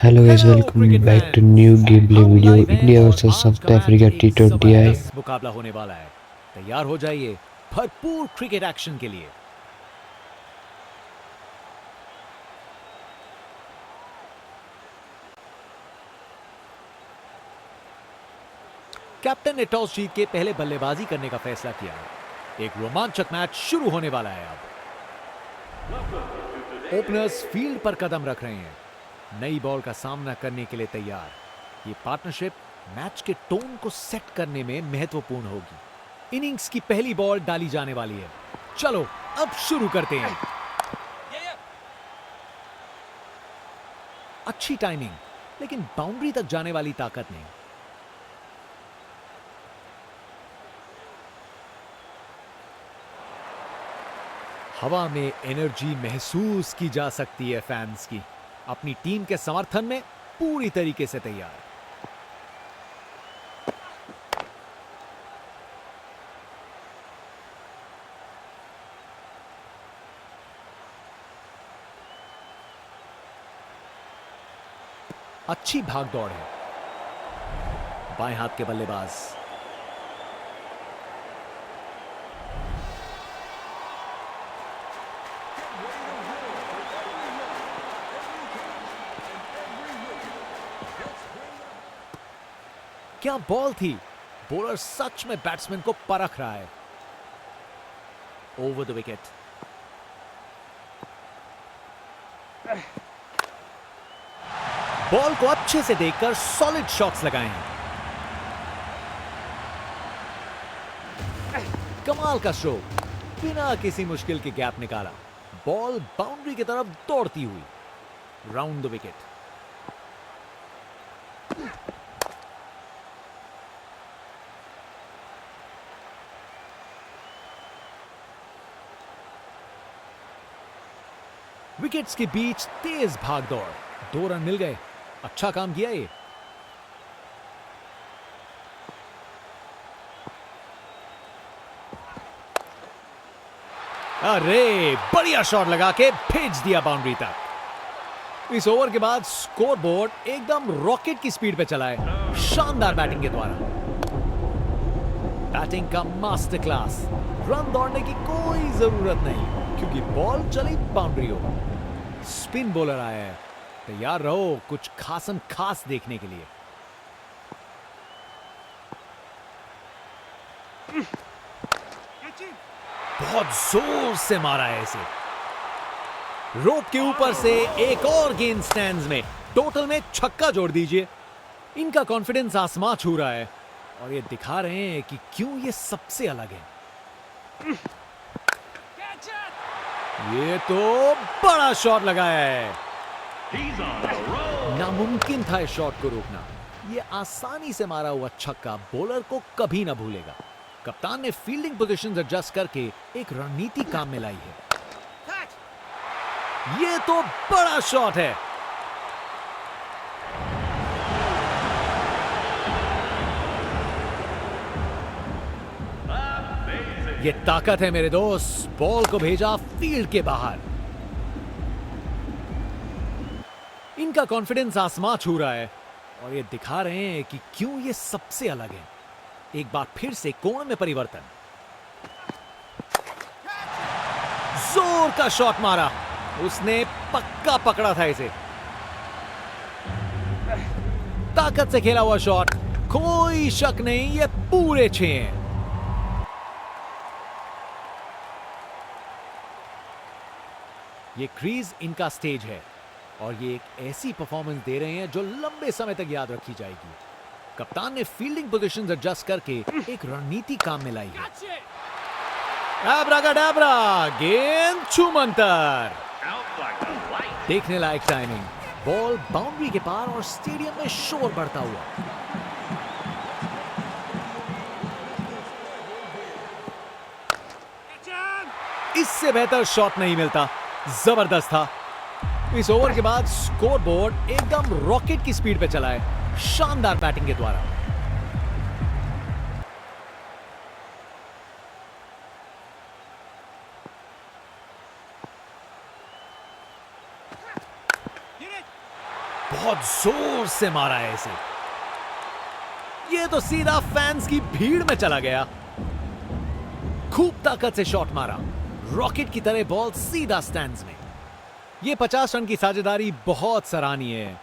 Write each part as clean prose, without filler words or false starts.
Hello guys, hello welcome cricket back to fans. new gameplay हम video. Live हैं India और versus आज South का मैच Africa एक T20I. जबरदस्त मुकाबला होने वाला है। तैयार हो जाइए भरपूर क्रिकेट एक्शन के लिए। कैप्टन ने टॉस जीत के पहले बल्लेबाजी करने का फैसला किया है। एक रोमांचक मैच शुरू होने वाला है। अब ओपनर्स फील्ड पर कदम रख रहे हैं, नई बॉल का सामना करने के लिए तैयार। ये पार्टनरशिप मैच के टोन को सेट करने में महत्वपूर्ण होगी। इनिंग्स की पहली बॉल डाली जाने वाली है। चलो अब शुरू करते हैं। अच्छी टाइमिंग, लेकिन बाउंड्री तक जाने वाली ताकत नहीं। हवा में एनर्जी महसूस की जा सकती है फैंस की। अपनी टीम के समर्थन में पूरी तरीके से तैयार। अच्छी भाग दौड़ है। बाएं हाथ के बल्लेबाज क्या बॉल थी। बॉलर सच में बैट्समैन को परख रहा है। Over the wicket. बॉल को अच्छे से देखकर सॉलिड शॉट्स लगाए हैं। कमाल का स्ट्रोक, बिना किसी मुश्किल के गैप निकाला। बॉल बाउंड्री की तरफ दौड़ती हुई राउंड द विकेट। विकेट्स के बीच तेज भाग दौड़, 2 रन मिल गए। अच्छा काम किया ये। अरे बढ़िया शॉट लगा के भेज दिया बाउंड्री तक। इस ओवर के बाद स्कोरबोर्ड एकदम रॉकेट की स्पीड पे चला है, शानदार बैटिंग के द्वारा। बैटिंग का मास्टर क्लास। रन दौड़ने की कोई जरूरत नहीं, क्योंकि बॉल चली बाउंड्री हो। स्पिन बॉलर आया है, तैयार रहो कुछ खासम खास देखने के लिए। बहुत जोर से मारा है इसे। रोप के ऊपर से एक और गेंद स्टैंड्स में। टोटल में छक्का जोड़ दीजिए। इनका कॉन्फिडेंस आसमां छू रहा है और ये दिखा रहे हैं कि क्यों ये सबसे अलग है। ये तो बड़ा शॉट लगाया है। नामुमकिन था इस शॉट को रोकना। ये आसानी से मारा हुआ छक्का बॉलर को कभी ना भूलेगा। कप्तान ने फील्डिंग पोजीशंस एडजस्ट करके एक रणनीति काम में लाई है। ये तो बड़ा शॉट है। ये ताकत है मेरे दोस्त। बॉल को भेजा फील्ड के बाहर। इनका कॉन्फिडेंस आसमां छू रहा है और ये दिखा रहे हैं कि क्यों ये सबसे अलग है। एक बार फिर से कोण में परिवर्तन। जोर का शॉट मारा, उसने पक्का पकड़ा था इसे। ताकत से खेला हुआ शॉट, कोई शक नहीं ये पूरे 6 हैं। ये क्रीज इनका स्टेज है और ये एक ऐसी परफॉर्मेंस दे रहे हैं जो लंबे समय तक याद रखी जाएगी। कप्तान ने फील्डिंग पोजीशंस एडजस्ट करके एक रणनीति काम में लाई है। एब्राकाडाब्रा, गेंद छूमंतर। देखने लायक टाइमिंग। बॉल बाउंड्री के पार और स्टेडियम में शोर बढ़ता हुआ। इससे बेहतर शॉट नहीं मिलता। जबरदस्त था। इस ओवर के बाद स्कोरबोर्ड एकदम रॉकेट की स्पीड पे चला है, शानदार बैटिंग के द्वारा। बहुत जोर से मारा है इसे। ये तो सीधा फैंस की भीड़ में चला गया। खूब ताकत से शॉट मारा, रॉकेट की तरह बॉल सीधा स्टैंड्स में। ये 50 रन की साझेदारी बहुत सराहनीय है।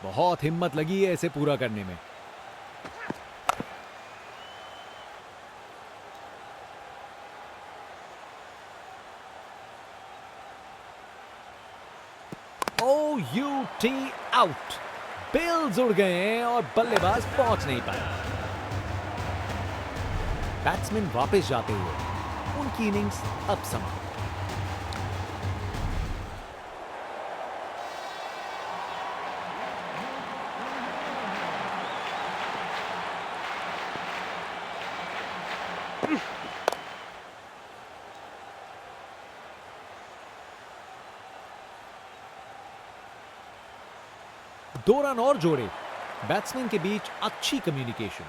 बहुत हिम्मत लगी है इसे पूरा करने में। OUT out. बेल्स उड़ गए हैं और बल्लेबाज पहुंच नहीं पाए। बैट्समैन वापस जाते हुए, उनकी इनिंग्स अब समाप्त। दो रन और जोड़े। बैट्समैन के बीच अच्छी कम्युनिकेशन।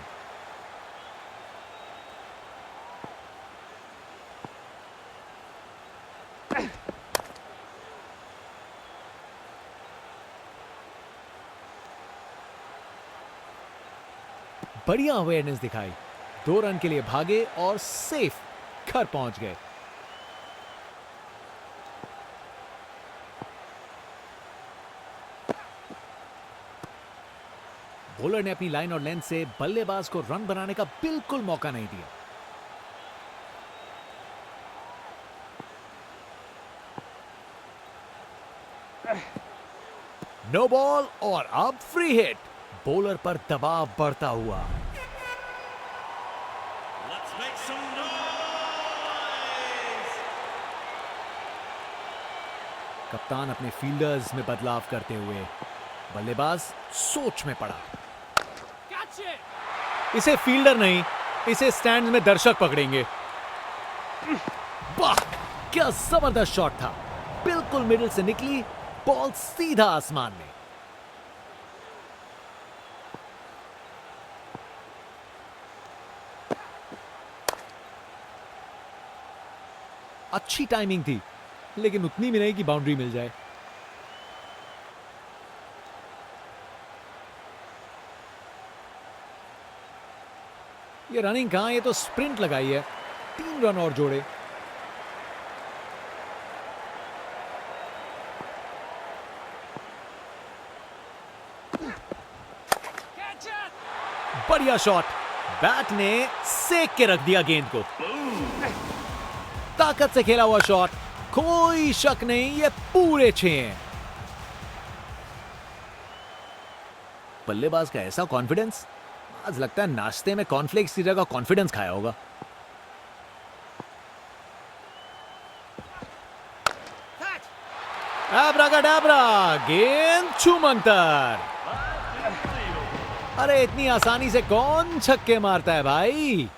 बढ़िया अवेयरनेस दिखाई। 2 रन के लिए भागे और सेफ घर पहुंच गए। बॉलर ने अपनी लाइन और लेंथ से बल्लेबाज को रन बनाने का बिल्कुल मौका नहीं दिया। नो बॉल और अब फ्री हिट। बॉलर पर दबाव बढ़ता हुआ। कप्तान अपने फील्डर्स में बदलाव करते हुए, बल्लेबाज सोच में पड़ा। इसे फील्डर नहीं, इसे स्टैंड में दर्शक पकड़ेंगे। वाह, क्या जबरदस्त शॉट था। बिल्कुल मिडिल से निकली बॉल सीधा आसमान में। अच्छी टाइमिंग थी, लेकिन उतनी भी नहीं कि बाउंड्री मिल जाए। ये रनिंग कहां, ये तो स्प्रिंट लगाई है। 3 रन और जोड़े। बढ़िया शॉट। बैट ने सेक के रख दिया गेंद को। ताकत से खेला हुआ शॉट, कोई शक नहीं, ये पूरे 6 हैं। बल्लेबाज का ऐसा कॉन्फिडेंस, आज लगता है नाश्ते में कॉर्नफ्लेक्स की जगह कॉन्फिडेंस खाया होगा। एब्राकाडाब्रा, गेंद छूमंतर। अरे इतनी आसानी से कौन छक्के मारता है भाई।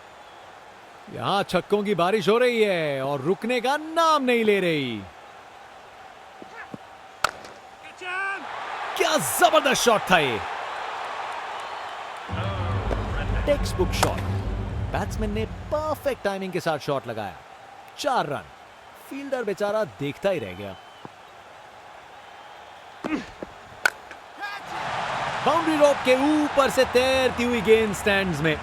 यहां छक्कों की बारिश हो रही है और रुकने का नाम नहीं ले रही। क्या जबरदस्त शॉट था ये। Text book shot. बैट्समैन ने परफेक्ट टाइमिंग के साथ शॉट लगाया। 4 रन। फील्डर बेचारा देखता ही रह गया। बाउंड्री रोप के ऊपर से तैरती हुई गेंद स्टैंड्स में।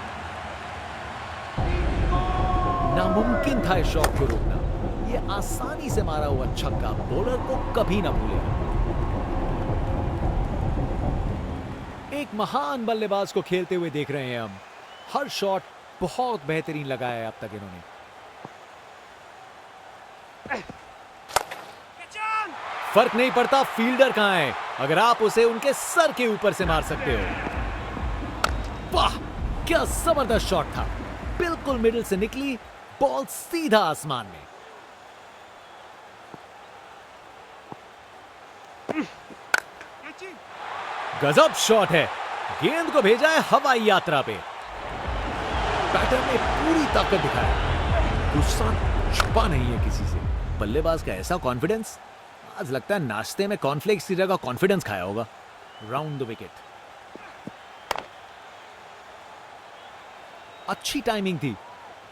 नामुमकिन था इस शॉट को रोकना। ये आसानी से मारा हुआ छक्का बॉलर को कभी ना भूलेगा। एक महान बल्लेबाज को खेलते हुए देख रहे हैं हम। हर शॉट बहुत बेहतरीन लगाया है अब तक इन्होंने। फर्क नहीं पड़ता फील्डर कहां है, अगर आप उसे उनके सर के ऊपर से मार सकते हो। वाह, क्या जबरदस्त शॉट था। बिल्कुल मिडिल से निकली बॉल सीधा आसमान में। गजब शॉट है। गेंद को भेजा है हवाई यात्रा पे। बैटर ने पूरी ताकत दिखाई। गुस्सा छुपा नहीं है किसी से। बल्लेबाज का ऐसा कॉन्फिडेंस, आज लगता है नाश्ते में कॉर्नफ्लेक्स की जगह कॉन्फिडेंस खाया होगा। Round the wicket. अच्छी टाइमिंग थी,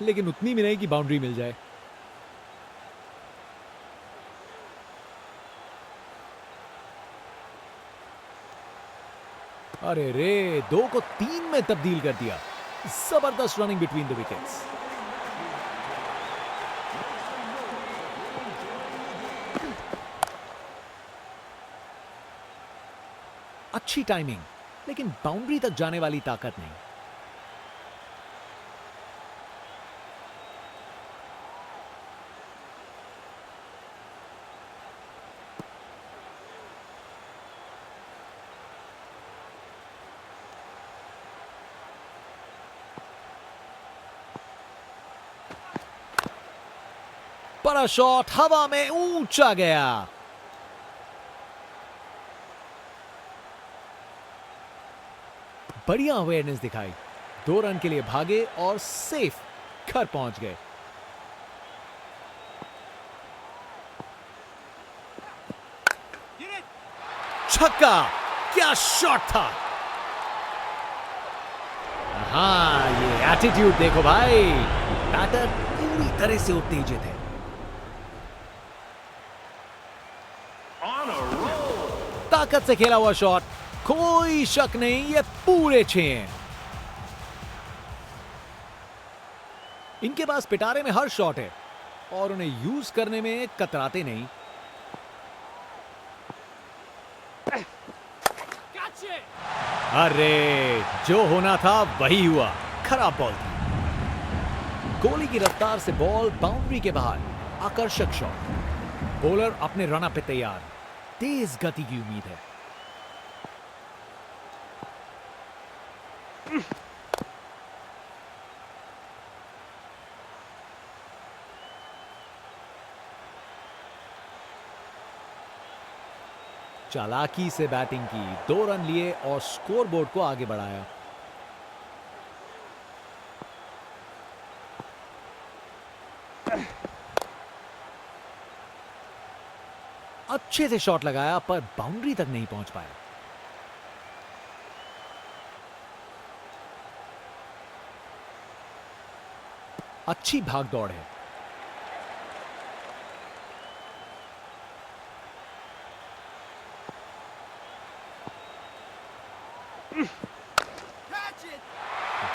लेकिन उतनी भी नहीं कि बाउंड्री मिल जाए। अरे रे, 2 को 3 में तब्दील कर दिया। जबरदस्त रनिंग बिटवीन द विकेट्स। अच्छी टाइमिंग, लेकिन बाउंड्री तक जाने वाली ताकत नहीं। बड़ा शॉट हवा में ऊंचा गया। बढ़िया अवेयरनेस दिखाई, 2 रन के लिए भागे और सेफ घर पहुंच गए। छक्का, क्या शॉट था। हाँ, ये एटीट्यूड देखो भाई, बैटर पूरी तरह से उत्तेजित है। ताकत से खेला हुआ शॉट, कोई शक नहीं, ये पूरे 6 हैं। इनके पास पिटारे में हर शॉट है और उन्हें यूज करने में कतराते नहीं। अरे, जो होना था वही हुआ, खराब बॉल थी। गोली की रफ्तार से बॉल बाउंड्री के बाहर, आकर्षक शॉट। बॉलर अपने रन अप पे तैयार, तेज गति की उम्मीद है। चालाकी से बैटिंग की, 2 रन लिए और स्कोरबोर्ड को आगे बढ़ाया। अच्छे से शॉट लगाया पर बाउंड्री तक नहीं पहुंच पाया। अच्छी भाग दौड़ है।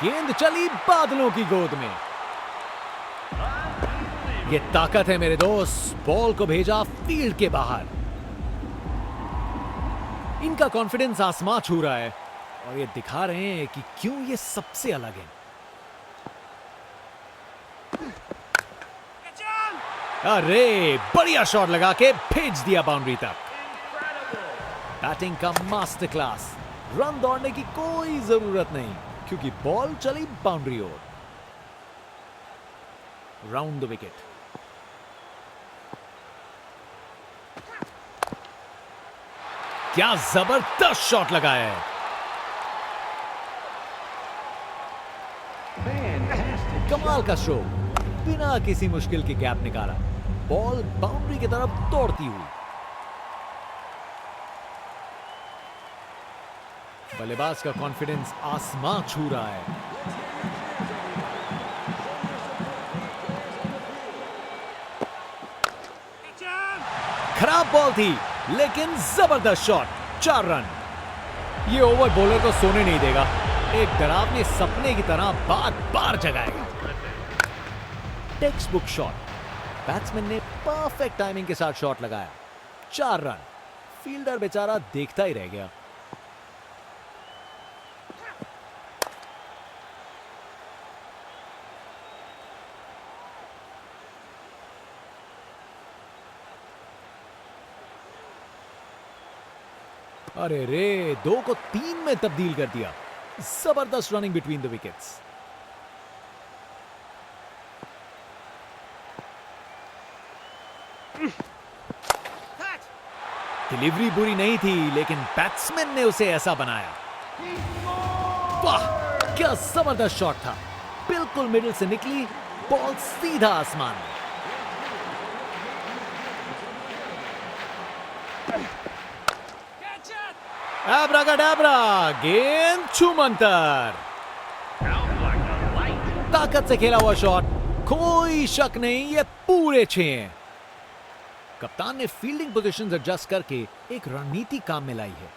गेंद चली बादलों की गोद में। ये ताकत है मेरे दोस्त, बॉल को भेजा फील्ड के बाहर। इनका कॉन्फिडेंस आसमां छू रहा है और ये दिखा रहे हैं कि क्यों ये सबसे अलग है। अरे, बढ़िया शॉट लगा के भेज दिया बाउंड्री तक। बैटिंग का मास्टर क्लास। रन दौड़ने की कोई जरूरत नहीं क्योंकि बॉल चली बाउंड्री ओर। Round the wicket. क्या जबरदस्त शॉट लगाया है। कमाल का स्ट्रोक, बिना किसी मुश्किल के गैप निकाला। बॉल बाउंड्री की तरफ दौड़ती हुई। बल्लेबाज का कॉन्फिडेंस आसमां छू रहा है। खराब बॉल थी लेकिन जबरदस्त शॉट, 4 रन। ये ओवर बॉलर को सोने नहीं देगा, एक डरावने सपने की तरह बार बार जगाएगा। Textbook shot. बैट्समैन ने परफेक्ट टाइमिंग के साथ शॉट लगाया, 4 रन। फील्डर बेचारा देखता ही रह गया। अरे रे, 2 को 3 में तब्दील कर दिया। जबरदस्त running between the wickets. Delivery बुरी नहीं थी लेकिन बैट्समैन ने उसे ऐसा बनाया। वाह, क्या जबरदस्त शॉट था। बिल्कुल मिडिल से निकली बॉल, सीधा आसमान में। एब्राकाडाब्रा, गेंद छूमंतर। ताकत से खेला हुआ शॉट, कोई शक नहीं, ये पूरे 6 हैं। कप्तान ने फील्डिंग पोजीशंस एडजस्ट करके एक रणनीति काम में लाई है।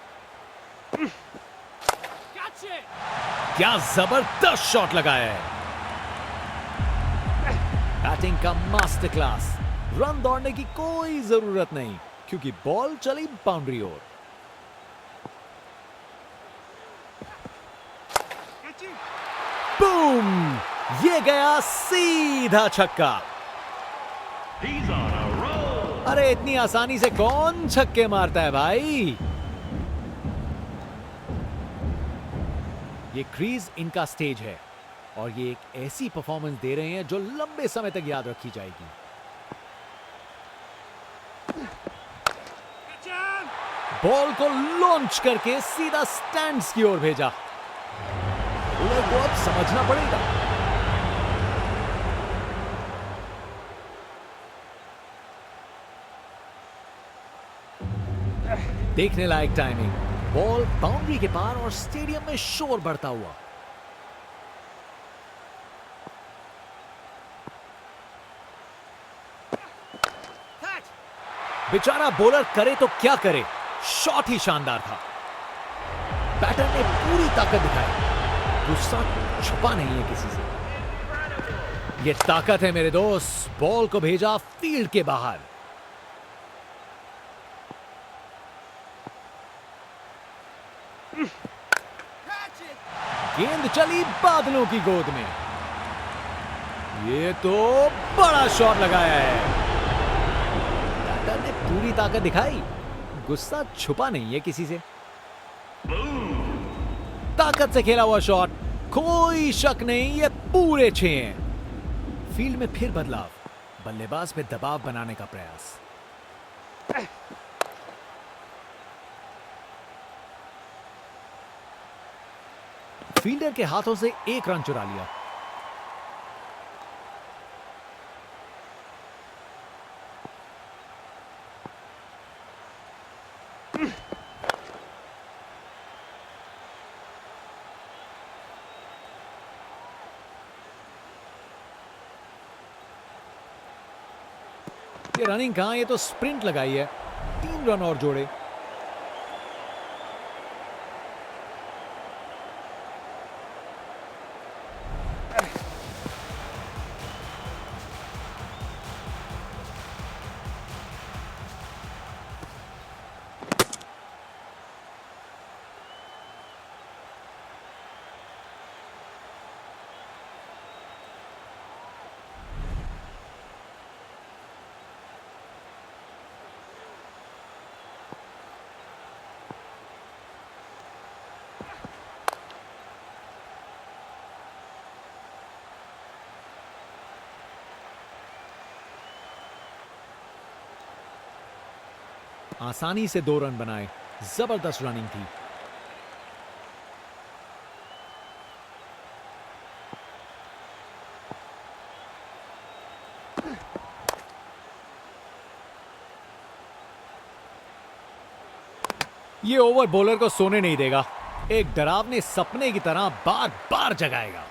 क्या जबरदस्त शॉट लगाया है। बैटिंग का मास्टर क्लास। रन दौड़ने की कोई जरूरत नहीं क्योंकि बॉल चली बाउंड्री ओर। बूम! ये गया सीधा छक्का। अरे इतनी आसानी से कौन छक्के मारता है भाई। ये क्रीज इनका स्टेज है और ये एक ऐसी परफॉर्मेंस दे रहे हैं जो लंबे समय तक याद रखी जाएगी। बॉल को लॉन्च करके सीधा स्टैंड्स की ओर भेजा। बॉलर को अब समझना पड़ेगा। देखने लायक टाइमिंग। बॉल बाउंड्री के पार और स्टेडियम में शोर बढ़ता हुआ। बेचारा बॉलर करे तो क्या करे, शॉट ही शानदार था। बैटर ने पूरी ताकत दिखाई। गुस्सा छुपा नहीं है किसी से। ये ताकत है मेरे दोस्त। बॉल को भेजा फील्ड के बाहर। गेंद चली बादलों की गोद में। ये तो बड़ा शॉट लगाया है। बैटर ने पूरी ताकत दिखाई। गुस्सा छुपा नहीं है किसी से। ताकत से खेला हुआ शॉट, कोई शक नहीं ये पूरे 6 हैं। फील्ड में फिर बदलाव। बल्लेबाज पे दबाव बनाने का प्रयास। फील्डर के हाथों से 1 रन चुरा लिया। ये रनिंग कहां, ये तो स्प्रिंट लगाई है। 3 रन और जोड़े। आसानी से 2 रन बनाए। जबरदस्त रनिंग थी। ये ओवर बॉलर को सोने नहीं देगा। एक डरावने सपने की तरह बार बार जगाएगा।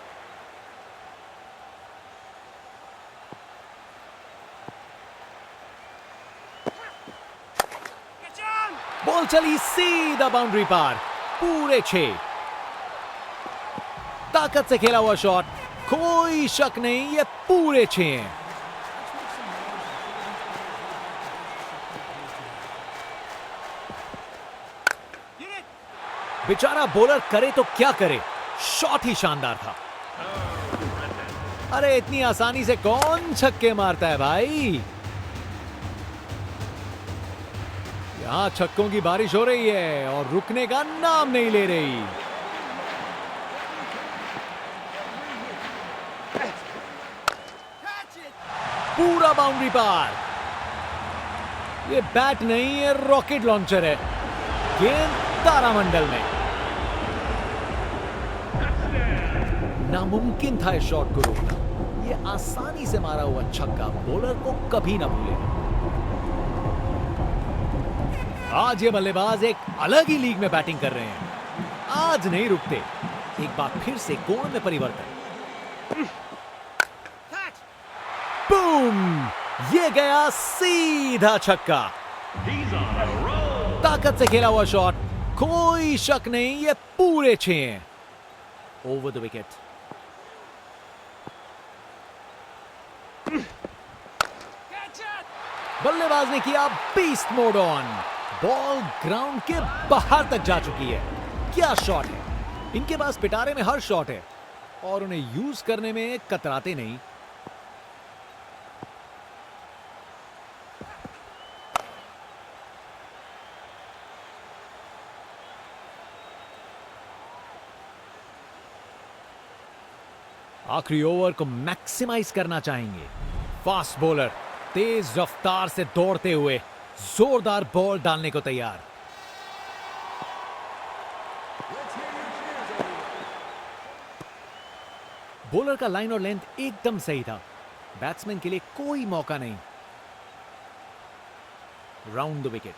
बॉल चली सीधा बाउंड्री पार। पूरे 6। ताकत से खेला हुआ शॉट, कोई शक नहीं ये पूरे 6 हैं। बेचारा बॉलर करे तो क्या करे, शॉट ही शानदार था। अरे इतनी आसानी से कौन छक्के मारता है भाई। यहां छक्कों की बारिश हो रही है और रुकने का नाम नहीं ले रही। पूरा बाउंड्री पार। ये बैट नहीं है, रॉकेट लॉन्चर है। गेंद तारामंडल में। नामुमकिन था इस शॉट को रोकना। ये आसानी से मारा हुआ छक्का बॉलर को कभी ना भूलेगा। आज ये बल्लेबाज एक अलग ही लीग में बैटिंग कर रहे हैं। आज नहीं रुकते। एक बार फिर से कोण में परिवर्तन। बूम! ये गया सीधा छक्का। ताकत से खेला हुआ शॉट, कोई शक नहीं ये पूरे 6 हैं। Over the wicket. बल्लेबाज ने किया beast mode on. Ball ground के बाहर तक जा चुकी है। क्या शॉट है! इनके पास पिटारे में हर शॉट है और उन्हें यूज करने में कतराते नहीं। आखिरी ओवर को मैक्सिमाइज करना चाहेंगे। फास्ट बॉलर तेज रफ्तार से दौड़ते हुए जोरदार बॉल डालने को तैयार। बॉलर का लाइन और लेंथ एकदम सही था। बैट्समैन के लिए कोई मौका नहीं। Round the wicket.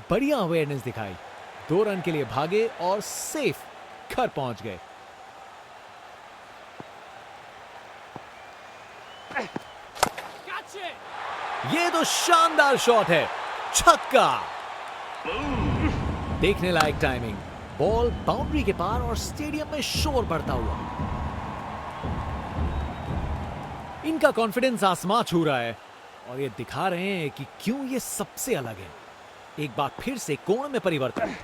बढ़िया अवेयरनेस दिखाई। 2 रन के लिए भागे और सेफ घर पहुंच गए। ये तो शानदार शॉट है, छक्का। देखने लायक टाइमिंग। बॉल बाउंड्री के पार और स्टेडियम में शोर बढ़ता हुआ। इनका कॉन्फिडेंस आसमां छू रहा है और ये दिखा रहे हैं कि क्यों ये सबसे अलग है। एक बार फिर से कोण में परिवर्तन।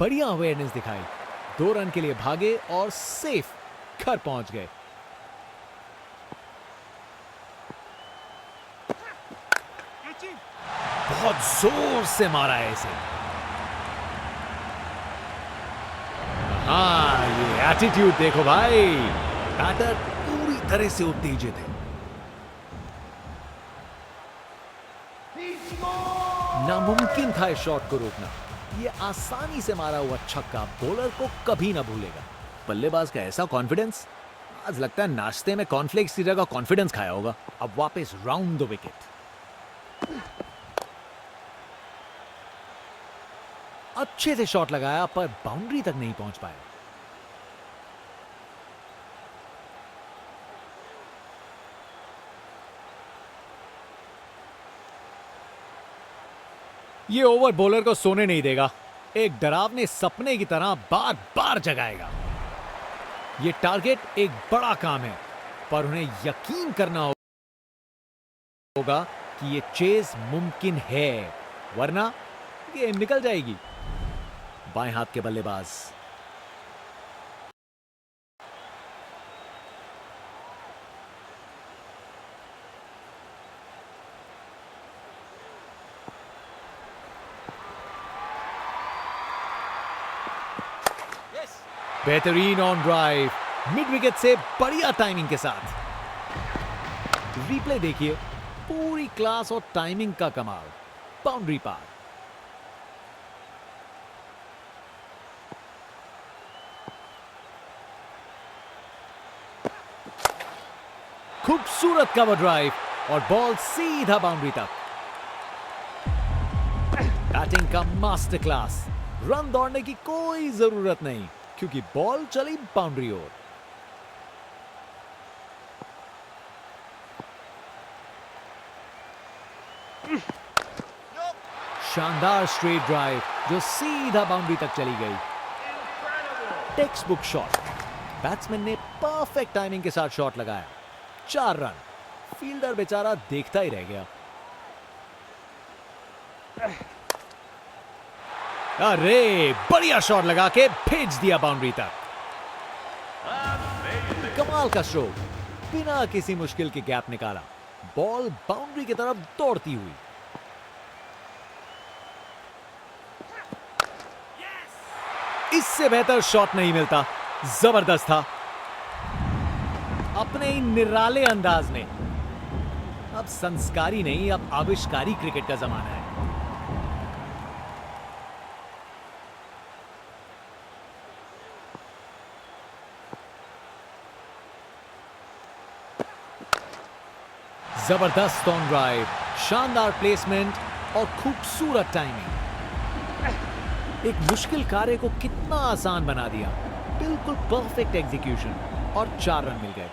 बढ़िया अवेयरनेस दिखाई। 2 रन के लिए भागे और सेफ घर पहुंच गए। बहुत जोर से मारा है इसे। हाँ, ये एटीट्यूड देखो भाई। बैटर पूरी तरह से उत्तेजित है। नामुमकिन था इस शॉट को रोकना। ये आसानी से मारा हुआ छक्का बॉलर को कभी ना भूलेगा। बल्लेबाज का ऐसा कॉन्फिडेंस, आज लगता है नाश्ते में कॉर्नफ्लेक्स की जगह कॉन्फिडेंस खाया होगा। अब वापस राउंड द विकेट। अच्छे से शॉट लगाया पर बाउंड्री तक नहीं पहुंच पाया। ये ओवर बॉलर को सोने नहीं देगा। एक डरावने सपने की तरह बार बार जगाएगा। ये टारगेट एक बड़ा काम है, पर उन्हें यकीन करना होगा कि ये चेज मुमकिन है, वरना गेम निकल जाएगी। बाएं हाथ के बल्लेबाज। बेहतरीन ऑन ड्राइव, मिड विकेट से बढ़िया टाइमिंग के साथ। रिप्ले देखिए, पूरी क्लास और टाइमिंग का कमाल। बाउंड्री पार। खूबसूरत कवर ड्राइव और बॉल सीधा बाउंड्री तक। बैटिंग का मास्टर क्लास। रन दौड़ने की कोई जरूरत नहीं क्योंकि बॉल चली बाउंड्री ओर। शानदार स्ट्रेट ड्राइव जो सीधा बाउंड्री तक चली गई। Text book shot. बैट्समैन ने परफेक्ट टाइमिंग के साथ शॉट लगाया। 4 रन। फील्डर बेचारा देखता ही रह गया। अरे बढ़िया शॉट लगा के भेज दिया बाउंड्री तक। कमाल का स्ट्रोक, बिना किसी मुश्किल के गैप निकाला। बॉल बाउंड्री की तरफ दौड़ती हुई। इससे बेहतर शॉट नहीं मिलता। जबरदस्त था। अपने ही निराले अंदाज में। अब संस्कारी नहीं, अब आविष्कारी क्रिकेट का जमाना है। जबरदस्त ऑन ड्राइव, शानदार प्लेसमेंट और खूबसूरत टाइमिंग। एक मुश्किल कार्य को कितना आसान बना दिया। बिल्कुल परफेक्ट एग्जीक्यूशन और 4 रन मिल गए।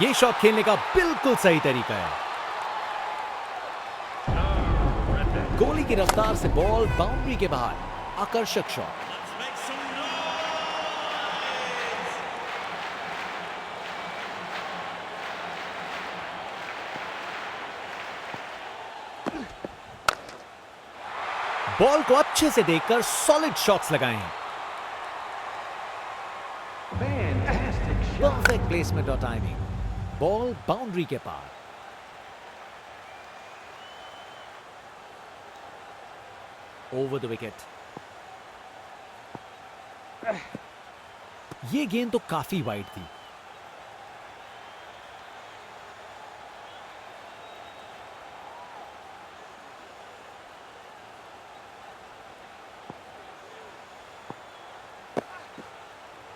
ये शॉट खेलने का बिल्कुल सही तरीका है। गोली की रफ्तार से बॉल बाउंड्री के बाहर, आकर्षक शॉट। बॉल को अच्छे से देखकर सॉलिड शॉट्स लगाए हैं। परफेक्ट प्लेसमेंट और टाइमिंग, बॉल बाउंड्री के पार। Over the wicket. ये गेंद तो काफी वाइड थी।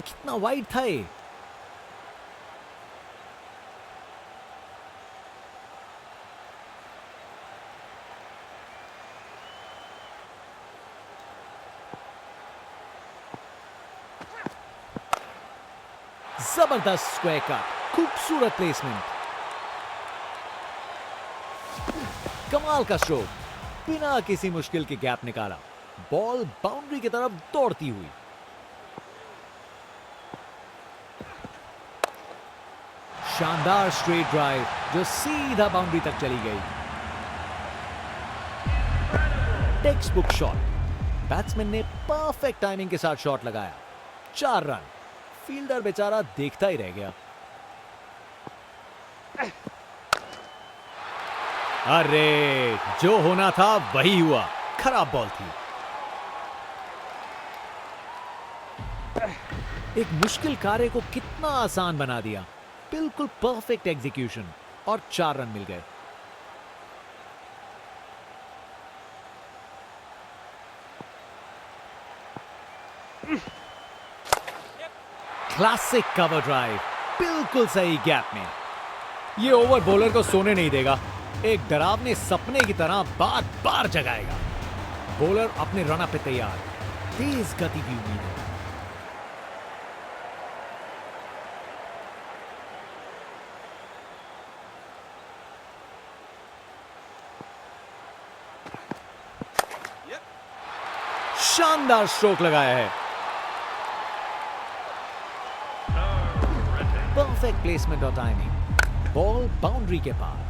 कितना वाइड था ये। जबरदस्त स्क्वायर कट, खूबसूरत प्लेसमेंट, कमाल का स्ट्रोक, बिना किसी मुश्किल के गैप निकाला। बॉल बाउंड्री की तरफ दौड़ती हुई। शानदार स्ट्रेट ड्राइव जो सीधा बाउंड्री तक चली गई। टेक्स्ट बुक शॉट, बैट्समैन ने परफेक्ट टाइमिंग के साथ शॉट लगाया। 4 रन। फील्डर बेचारा देखता ही रह गया। अरे, जो होना था वही हुआ। खराब बॉल थी। एक मुश्किल कार्य को कितना आसान बना दिया। बिल्कुल परफेक्ट एग्जीक्यूशन और 4 रन मिल गए। क्लासिक कवर ड्राइव, बिल्कुल सही गैप में। ये ओवर बॉलर को सोने नहीं देगा। एक डरावने सपने की तरह बार बार जगाएगा। बॉलर अपने रन पे तैयार। तेज गति की उम्मीद है। शानदार स्ट्रोक लगाया है। परफेक्ट प्लेसमेंट और टाइमिंग, बॉल बाउंड्री के पार।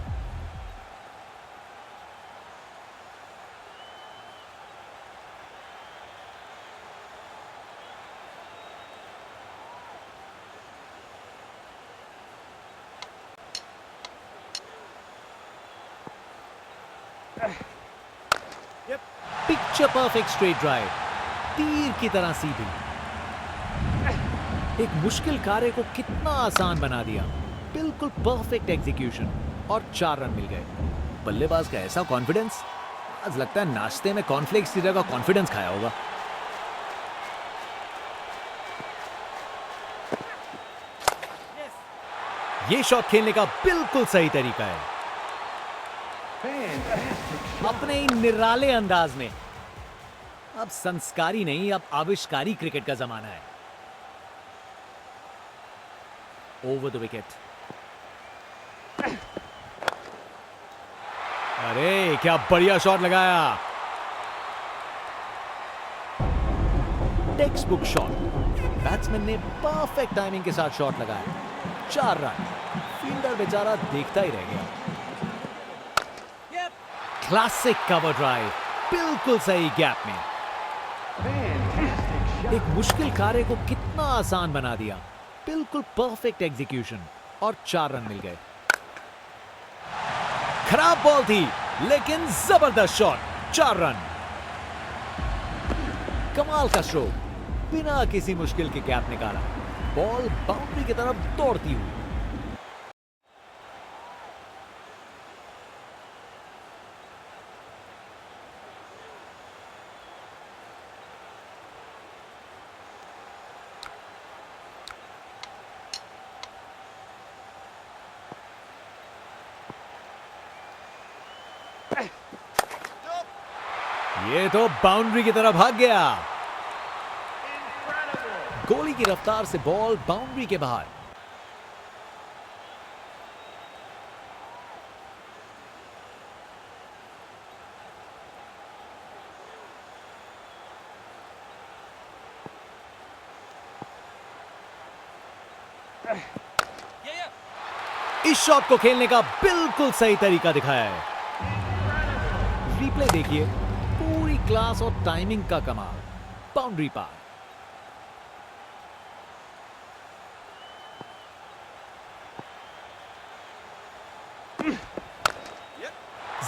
पिक्चर परफेक्ट स्ट्रेट ड्राइव, तीर की तरह सीधी। एक मुश्किल कार्य को कितना आसान बना दिया। बिल्कुल परफेक्ट एग्जीक्यूशन और 4 रन मिल गए। बल्लेबाज का ऐसा कॉन्फिडेंस, आज लगता है नाश्ते में कॉर्नफ्लेक्स की जगह कॉन्फिडेंस खाया होगा। ये शॉट खेलने का बिल्कुल सही तरीका है। अपने इन निराले अंदाज में। अब संस्कारी नहीं, अब आविष्कारी क्रिकेट का जमाना है। Over the wicket. अरे, क्या बढ़िया शॉट लगाया। टेक्स्ट बुक शॉट, बैट्समैन ने परफेक्ट टाइमिंग के साथ शॉट लगाया। 4 रन। फील्डर बेचारा देखता ही रह गया। क्लासिक कवर ड्राइव, बिल्कुल सही गैप में। एक मुश्किल कार्य को कितना आसान बना दिया। बिल्कुल परफेक्ट एग्जीक्यूशन और 4 रन मिल गए। खराब बॉल थी, लेकिन जबरदस्त शॉट। 4 रन। कमाल का स्ट्रोक, बिना किसी मुश्किल के गैप निकाला। बॉल बाउंड्री की तरफ दौड़ती हुई। ये तो बाउंड्री की तरफ भाग गया। गोली की रफ्तार से बॉल बाउंड्री के बाहर। इस शॉट को खेलने का बिल्कुल सही तरीका दिखाया है। रिप्ले देखिए, पूरी क्लास और टाइमिंग का कमाल। बाउंड्री पार।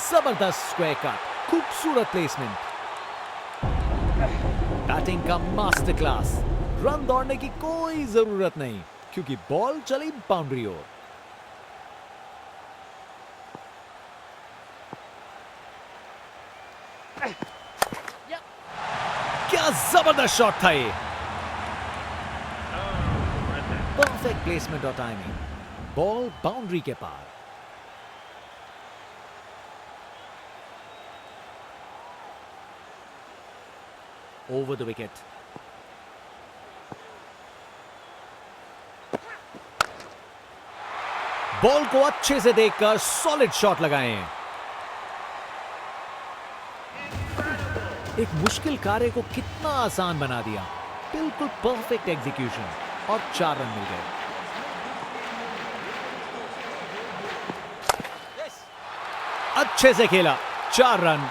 जबरदस्त स्क्वायर कट, खूबसूरत प्लेसमेंट। बैटिंग का मास्टर क्लास। रन दौड़ने की कोई जरूरत नहीं क्योंकि बॉल चली बाउंड्री ओर। क्या जबरदस्त शॉट था ये। परफेक्ट प्लेसमेंट और टाइमिंग। बॉल बाउंड्री के पार। Over the wicket. बॉल को अच्छे से देखकर सॉलिड शॉट लगाए हैं। एक मुश्किल कार्य को कितना आसान बना दिया। बिल्कुल परफेक्ट एग्जीक्यूशन और 4 रन मिल गए। अच्छे से खेला, 4 रन।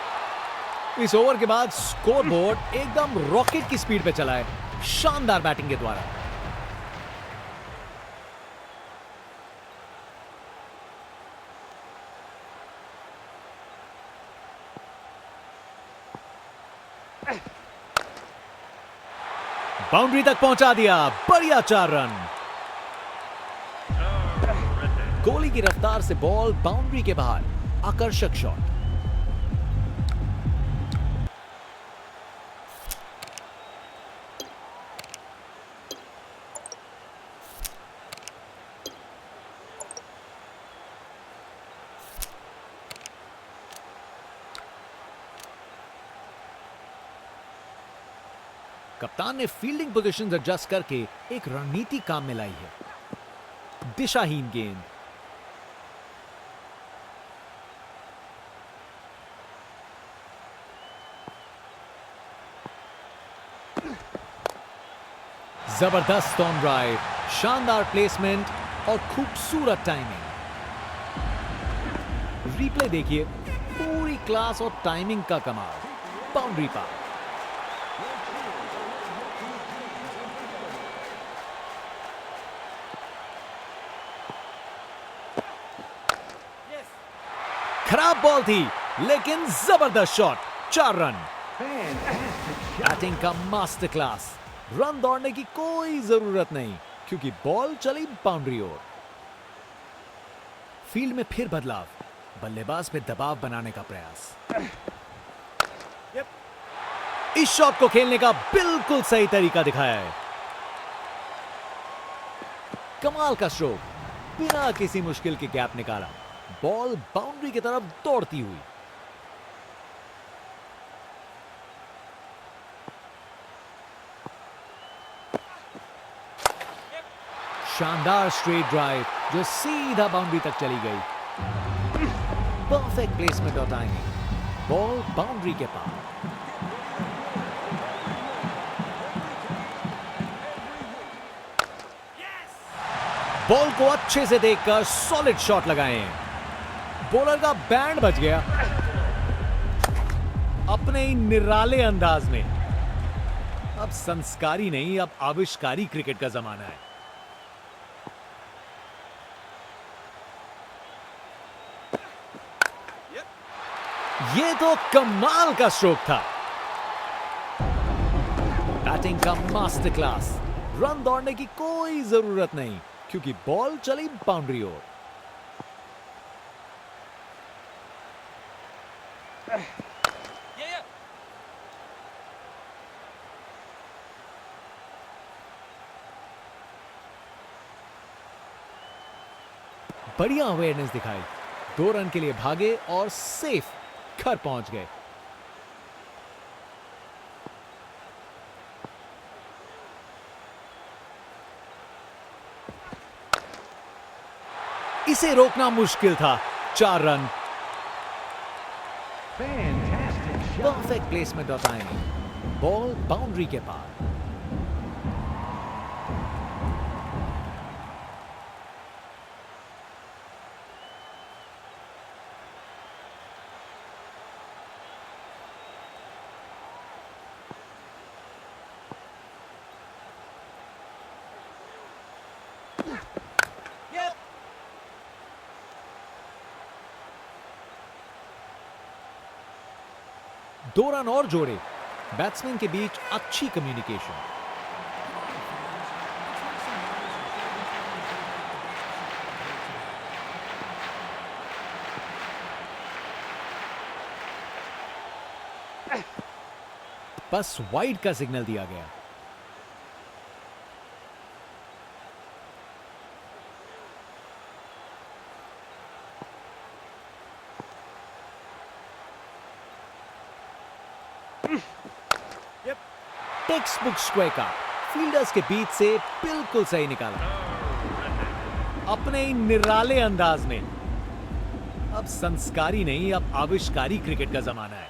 इस ओवर के बाद स्कोरबोर्ड एकदम रॉकेट की स्पीड पे चला है, शानदार बैटिंग के द्वारा। बाउंड्री तक पहुंचा दिया, बढ़िया 4 रन। गोली की रफ्तार से बॉल बाउंड्री के बाहर। आकर्षक शॉट। कप्तान ने फील्डिंग पोजीशंस एडजस्ट करके एक रणनीति काम में लाई है। दिशाहीन गेंद। जबरदस्त ऑन ड्राइव, शानदार प्लेसमेंट और खूबसूरत टाइमिंग। रिप्ले देखिए, पूरी क्लास और टाइमिंग का कमाल। बाउंड्री पार। खराब बॉल थी लेकिन जबरदस्त शॉट। 4 रन। बैटिंग का मास्टर क्लास। रन दौड़ने की कोई जरूरत नहीं क्योंकि बॉल चली बाउंड्री ओर। फील्ड में फिर बदलाव। बल्लेबाज पे दबाव बनाने का प्रयास। इस शॉट को खेलने का बिल्कुल सही तरीका दिखाया है। कमाल का स्ट्रोक, बिना किसी मुश्किल के गैप निकाला। बॉल बाउंड्री की तरफ दौड़ती हुई। शानदार स्ट्रेट ड्राइव जो सीधा बाउंड्री तक चली गई। परफेक्ट प्लेसमेंट और टाइमिंग। बॉल बाउंड्री के पार। बॉल को अच्छे से देखकर सॉलिड शॉट लगाए हैं। बॉलर का बैंड बच गया। अपने ही निराले अंदाज में। अब संस्कारी नहीं, अब आविष्कारी क्रिकेट का जमाना है। ये तो कमाल का स्ट्रोक था। बैटिंग का मास्टर क्लास। रन दौड़ने की कोई जरूरत नहीं क्योंकि बॉल चली बाउंड्री ओर। बढ़िया अवेयरनेस दिखाई, 2 रन के लिए भागे और सेफ घर पहुंच गए। इसे रोकना मुश्किल था। 4 run. Perfect placement of timing, ball boundary के पार। दो रन और जोड़े। बैट्समैन के बीच अच्छी कम्युनिकेशन। बस वाइड का सिग्नल दिया गया। टेक्स्ट बुक स्क्वायर का फील्डर्स के बीच से बिल्कुल सही निकाला, अपने ही निराले अंदाज में। अब संस्कारी नहीं, अब आविष्कारी क्रिकेट का जमाना है।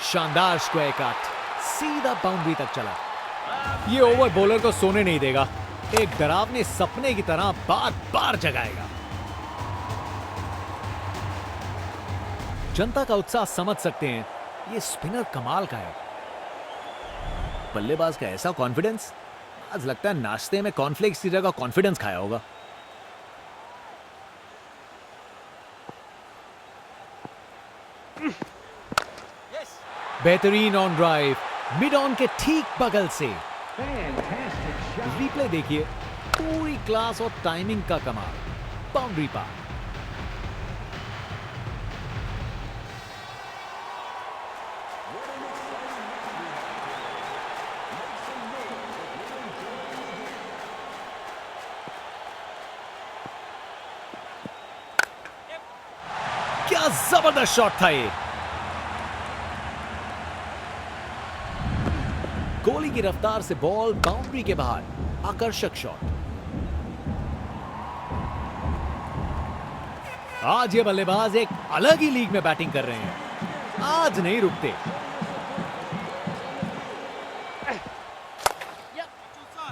शानदार स्क्वायर कट, सीधा बाउंड्री तक चला। ये ओवर बॉलर को सोने नहीं देगा, एक डरावने सपने की तरह बार बार जगाएगा। जनता का उत्साह समझ सकते हैं, ये स्पिनर कमाल का है। बल्लेबाज का ऐसा कॉन्फिडेंस, आज लगता है नाश्ते में कॉर्नफ्लेक्स की जगह कॉन्फिडेंस खाया होगा। बेहतरीन ऑन ड्राइव, मिड ऑन के ठीक बगल से। रिप्ले देखिए, पूरी क्लास और टाइमिंग का कमाल। बाउंड्री पार। क्या जबरदस्त शॉट था ये। गोली की रफ्तार से बॉल बाउंड्री के बाहर, आकर्षक शॉट। आज ये बल्लेबाज एक अलग ही लीग में बैटिंग कर रहे हैं, आज नहीं रुकते।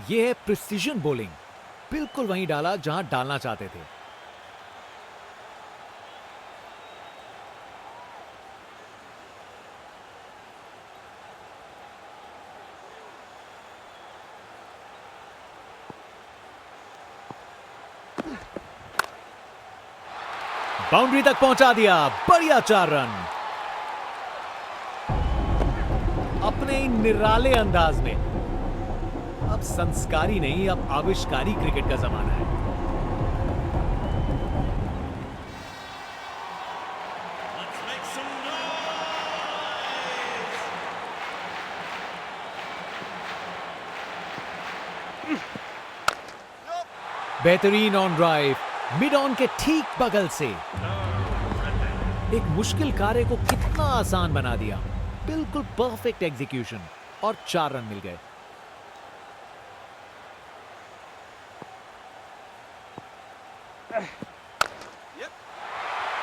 ये है प्रिसीजन बॉलिंग, बिल्कुल वहीं डाला जहां डालना चाहते थे। बाउंड्री तक पहुंचा दिया, बढ़िया 4 रन। अपने ही निराले अंदाज में। अब संस्कारी नहीं, अब आविष्कारी क्रिकेट का जमाना है। बेहतरीन ऑन ड्राइव, मिड ऑन के ठीक बगल से। एक मुश्किल कार्य को कितना आसान बना दिया। बिल्कुल परफेक्ट एग्जीक्यूशन और 4 रन मिल गए।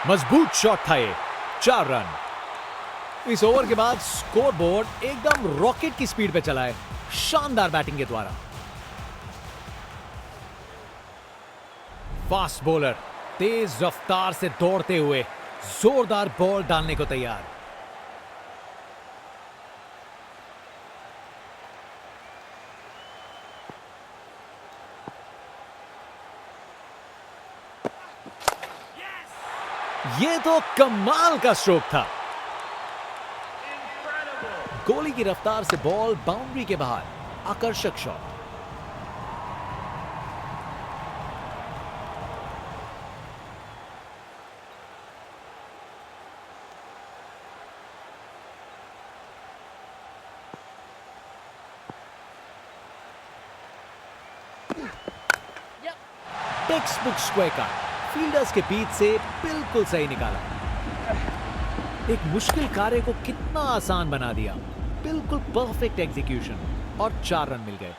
मजबूत शॉट था ये, 4 रन। इस ओवर के बाद स्कोरबोर्ड एकदम रॉकेट की स्पीड पे चला है, शानदार बैटिंग के द्वारा। फास्ट बॉलर तेज रफ्तार से दौड़ते हुए जोरदार बॉल डालने को तैयार। ये तो कमाल का स्ट्रोक था। गोली की रफ्तार से बॉल बाउंड्री के बाहर, आकर्षक शॉट। टेक्स्ट बुक स्क्वायर का फील्डर्स के बीच से बिल्कुल सही निकाला। एक मुश्किल कार्य को कितना आसान बना दिया। बिल्कुल परफेक्ट एग्जीक्यूशन और 4 रन मिल गए।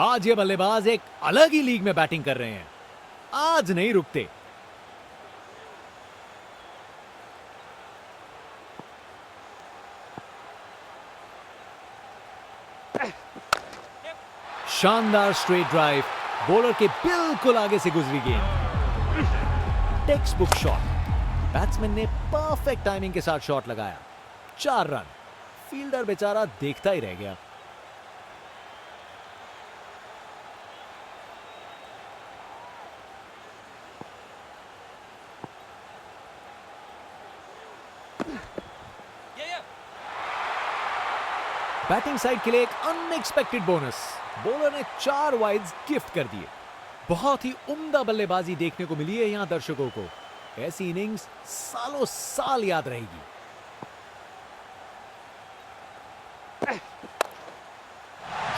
आज ये बल्लेबाज एक अलग ही लीग में बैटिंग कर रहे हैं। आज नहीं रुकते। शानदार स्ट्रेट ड्राइव, बॉलर के बिल्कुल आगे से गुजरी गेंद। टेक्स्ट बुक शॉट, बैट्समैन ने परफेक्ट टाइमिंग के साथ शॉट लगाया। 4 रन। फील्डर बेचारा देखता ही रह गया। बैटिंग साइड के लिए एक अनएक्सपेक्टेड बोनस। बॉलर ने 4 वाइड्स गिफ्ट कर दिए। बहुत ही उम्दा बल्लेबाजी देखने को मिली है यहां दर्शकों को। ऐसी इनिंग्स सालों साल याद रहेगी।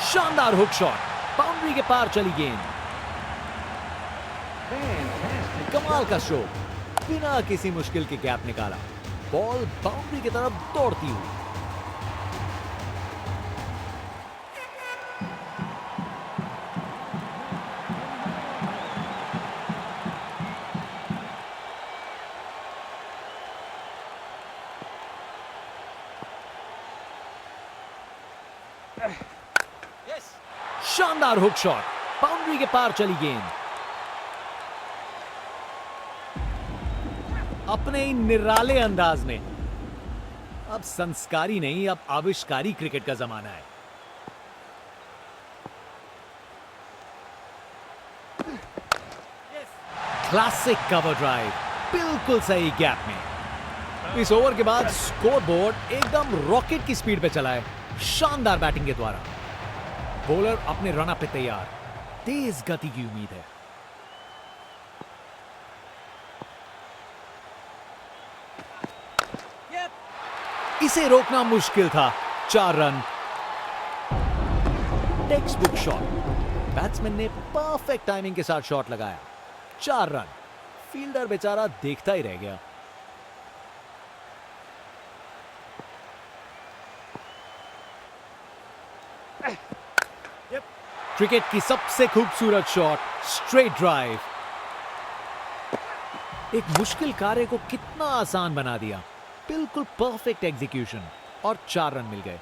शानदार हुक शॉट, बाउंड्री के पार चली गेंद। कमाल का स्ट्रोक, बिना किसी मुश्किल के गैप निकाला। बॉल बाउंड्री की तरफ दौड़ती हुई। शानदार हुक शॉट, बाउंड्री के पार चली गेंद। अपने ही निराले अंदाज में। अब संस्कारी नहीं, अब आविष्कारी क्रिकेट का जमाना है। क्लासिक कवर ड्राइव, बिल्कुल सही गैप में। इस ओवर के बाद स्कोरबोर्ड एकदम रॉकेट की स्पीड पे चला है, शानदार बैटिंग के द्वारा। बॉलर अपने रनअप पे तैयार, तेज गति की उम्मीद है। इसे रोकना मुश्किल था। 4 run. Text book shot, batsman ने परफेक्ट टाइमिंग के साथ शॉट लगाया। 4 रन। फील्डर बेचारा देखता ही रह गया। क्रिकेट की सबसे खूबसूरत शॉट, स्ट्रेट ड्राइव। एक मुश्किल कार्य को कितना आसान बना दिया। बिल्कुल परफेक्ट एग्जीक्यूशन और 4 रन मिल गए।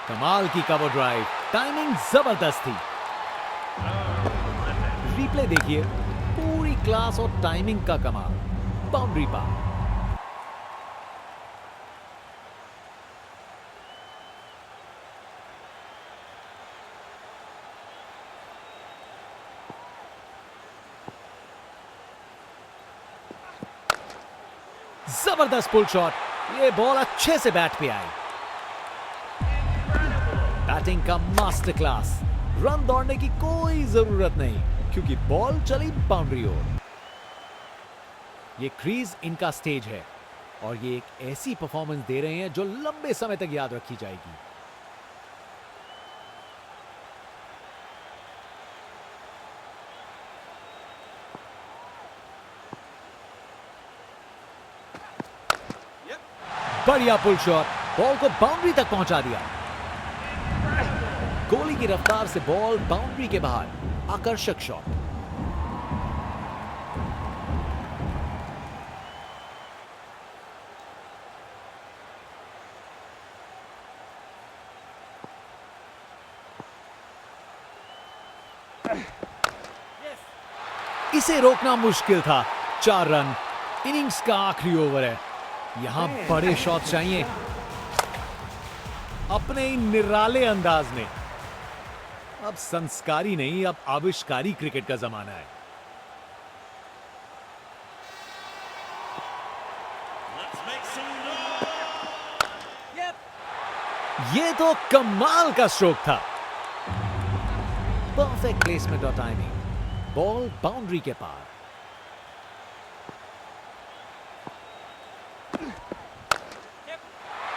कमाल की कवर ड्राइव, टाइमिंग जबरदस्त थी। रिप्ले देखिए, पूरी क्लास और टाइमिंग का कमाल। बाउंड्री पार। जबरदस्त पुल शॉट, ये बॉल अच्छे से बैट पे आई। बैटिंग का मास्टर क्लास। रन दौड़ने की कोई जरूरत नहीं क्योंकि बॉल चली बाउंड्री ओर। ये क्रीज इनका स्टेज है और ये एक ऐसी परफॉर्मेंस दे रहे हैं जो लंबे समय तक याद रखी जाएगी। बढ़िया पुल शॉट, बॉल को बाउंड्री तक पहुंचा दिया। गोली की रफ्तार से बॉल बाउंड्री के बाहर, आकर्षक शॉट। इसे रोकना मुश्किल था। 4 रन। इनिंग्स का आखिरी ओवर है, यहां बड़े शॉट चाहिए। अपने ही निराले अंदाज में। अब संस्कारी नहीं, अब आविष्कारी क्रिकेट का जमाना है। ये तो कमाल का स्ट्रोक था। परफेक्ट प्लेसमेंट और टाइमिंग, बॉल बाउंड्री के पार।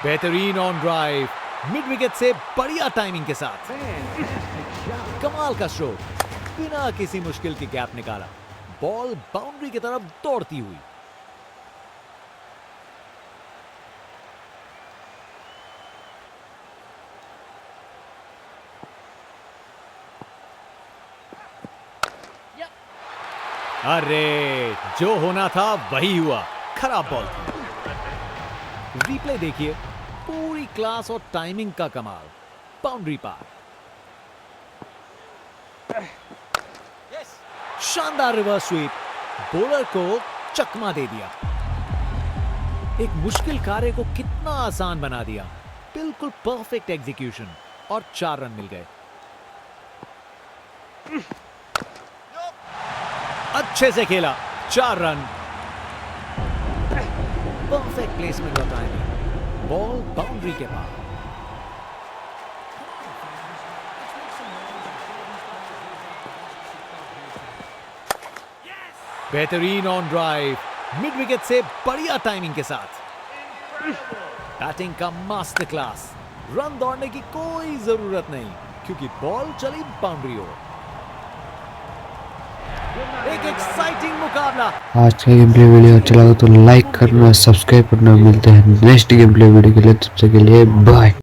बेहतरीन ऑन ड्राइव, मिड विकेट से बढ़िया टाइमिंग के साथ। कमाल का स्ट्रोक, बिना किसी मुश्किल के गैप निकाला, बॉल बाउंड्री की तरफ दौड़ती हुई। अरे, जो होना था वही हुआ, खराब बॉल थी। रिप्ले देखिए, पूरी क्लास और टाइमिंग का कमाल, बाउंड्री पार। शानदार रिवर्स स्वीप, बॉलर को चकमा दे दिया। एक मुश्किल कार्य को कितना आसान बना दिया। बिल्कुल परफेक्ट एग्जीक्यूशन और 4 रन मिल गए। अच्छे से खेला, 4 रन। परफेक्ट प्लेसमेंट और टाइमिंग, बॉल बाउंड्री के पार। बेहतरीन ऑन ड्राइव, मिड विकेट से बढ़िया टाइमिंग के साथ। बैटिंग का मास्टर क्लास, रन दौड़ने की कोई जरूरत नहीं क्योंकि बॉल चली बाउंड्री ओर। एक एक्साइटिंग मुकाबला। आज का गेम प्ले वीडियो अच्छा लगा तो लाइक करना, सब्सक्राइब करना। मिलते हैं नेक्स्ट गेम प्ले वीडियो के लिए, तब तक के लिए बाय।